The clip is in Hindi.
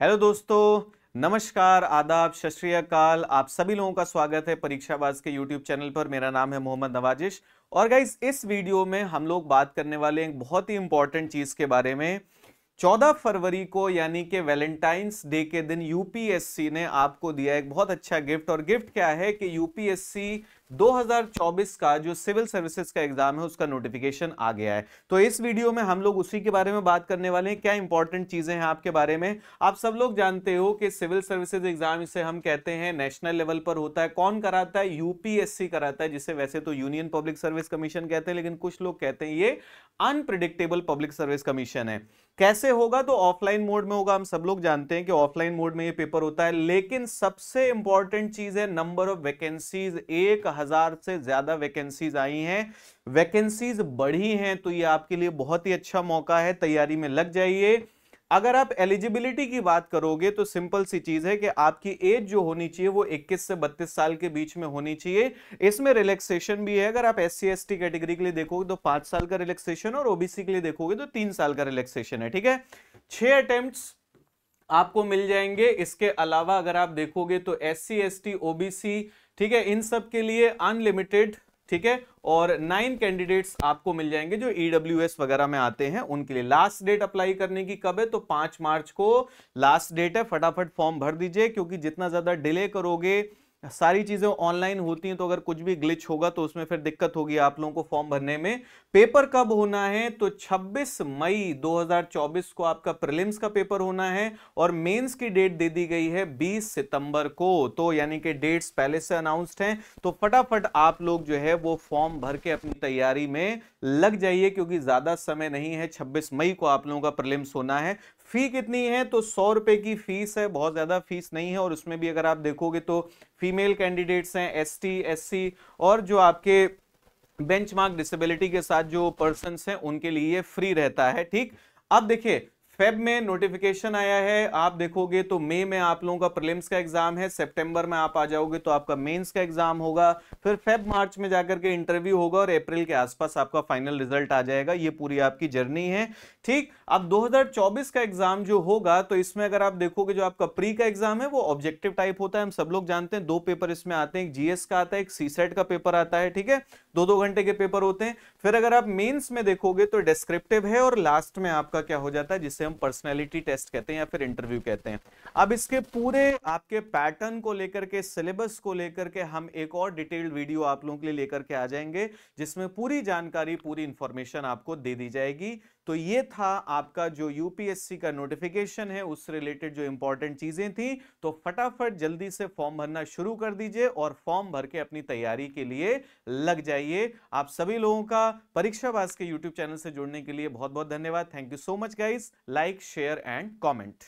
हेलो दोस्तों, नमस्कार, आदाब, सत श्री अकाल। आप सभी लोगों का स्वागत है परीक्षाबाज के यूट्यूब चैनल पर। मेरा नाम है मोहम्मद नवाजिश और गाइस इस वीडियो में हम लोग बात करने वाले हैं एक बहुत ही इंपॉर्टेंट चीज के बारे में। 14 फरवरी को यानी कि वैलेंटाइंस डे के दिन यूपीएससी ने आपको दिया एक बहुत अच्छा गिफ्ट। और गिफ्ट क्या है कि यूपीएससी 2024 का जो सिविल सर्विसेज का एग्जाम है उसका नोटिफिकेशन आ गया है। तो इस वीडियो में हम लोग उसी के बारे में बात करने वाले हैं। क्या इंपॉर्टेंट चीजें हैं आपके बारे में। आप सब लोग जानते हो कि सिविल सर्विसेज एग्जाम इसे हम कहते हैं नेशनल लेवल पर होता है। कौन कराता है? यूपीएससी कराता है, जिसे वैसे तो यूनियन पब्लिक सर्विस कमीशन कहते हैं, लेकिन कुछ लोग कहते हैं ये अनप्रिडिक्टेबल पब्लिक सर्विस कमीशन है। कैसे होगा? तो ऑफलाइन मोड में होगा। हम सब लोग जानते हैं कि ऑफलाइन मोड में ये पेपर होता है, लेकिन सबसे इंपॉर्टेंट चीज है नंबर ऑफ वैकेंसीज। 1000 से ज्यादा वैकेंसीज आई हैं, वैकेंसीज बढ़ी हैं, तो ये आपके लिए बहुत ही अच्छा मौका है। तैयारी में लग जाइए। अगर आप एलिजिबिलिटी की बात करोगे तो सिंपल सी चीज है कि आपकी एज जो होनी चाहिए वो 21 से 32 साल के बीच में होनी चाहिए। इसमें रिलैक्सेशन भी है। अगर आप एससी एसटी कैटेगरी के लिए देखोगे तो 5 साल का रिलैक्सेशन, और ओबीसी के लिए देखोगे तो 3 साल का रिलैक्सेशन है। ठीक है, 6 अटेम्प्ट्स आपको मिल जाएंगे। इसके अलावा अगर आप देखोगे तो एससी एसटी ओबीसी, ठीक है, इन सब के लिए अनलिमिटेड, ठीक है, और 9 कैंडिडेट्स आपको मिल जाएंगे जो ईडब्ल्यूएस वगैरह में आते हैं उनके लिए। लास्ट डेट अप्लाई करने की कब है? तो 5 मार्च को लास्ट डेट है। फटाफट फॉर्म भर दीजिए, क्योंकि जितना ज्यादा डिले करोगे, सारी चीजें ऑनलाइन होती हैं, तो अगर कुछ भी ग्लिच होगा तो उसमें फिर दिक्कत होगी आप लोगों को फॉर्म भरने में। पेपर कब होना है? तो 26 मई 2024 को आपका प्रीलिम्स का पेपर होना है, और मेंस की डेट दे दी गई है 20 सितंबर को। तो यानी कि डेट्स पहले से अनाउंस्ड हैं, तो फटाफट आप लोग जो है वो फॉर्म भर के अपनी तैयारी में लग जाइए, क्योंकि ज्यादा समय नहीं है। 26 मई को आप लोगों का प्रीलिम्स होना है। फी कितनी है? तो 100 रुपए की फीस है, बहुत ज्यादा फीस नहीं है। और उसमें भी अगर आप देखोगे तो फीमेल कैंडिडेट्स हैं, एसटी एससी, और जो आपके बेंचमार्क डिसेबिलिटी के साथ जो पर्सन्स हैं उनके लिए फ्री रहता है। ठीक, अब देखिए फेब में नोटिफिकेशन आया है। आप देखोगे तो मई में आप लोगों का प्रीलिम्स का एग्जाम है, सितंबर में आप आ जाओगे तो आपका मेंस का एग्जाम होगा, फिर फेब मार्च में जाकर के इंटरव्यू होगा, और अप्रैल के आसपास आपका फाइनल रिजल्ट आ जाएगा। ये पूरी आपकी जर्नी है। ठीक, अब 2024 का एग्जाम जो होगा तो इसमें अगर आप देखोगे जो आपका प्री का एग्जाम है वो ऑब्जेक्टिव टाइप होता है। हम सब लोग जानते हैं 2 पेपर इसमें आते हैं, एक जीएस का आता है, एक सीसेट का पेपर आता है। ठीक है, 2-2 घंटे के पेपर होते हैं। फिर अगर आप मेंस में देखोगे तो डिस्क्रिप्टिव है, और लास्ट में आपका क्या हो जाता है, जिसे हम पर्सनैलिटी टेस्ट कहते हैं या फिर इंटरव्यू कहते हैं। अब इसके पूरे आपके पैटर्न को लेकर के, सिलेबस को लेकर के हम एक और डिटेल्ड वीडियो आप लोगों के लिए लेकर के आ जाएंगे, जिसमें पूरी जानकारी, पूरी इंफॉर्मेशन आपको दे दी जाएगी। तो ये था आपका जो यूपीएससी का नोटिफिकेशन है, उससे रिलेटेड जो इंपॉर्टेंट चीजें थी। तो फटाफट जल्दी से फॉर्म भरना शुरू कर दीजिए, और फॉर्म भर के अपनी तैयारी के लिए लग जाइए। आप सभी लोगों का परीक्षाबाज के यूट्यूब चैनल से जुड़ने के लिए बहुत बहुत धन्यवाद। Thank you so much guys. Like, share and comment.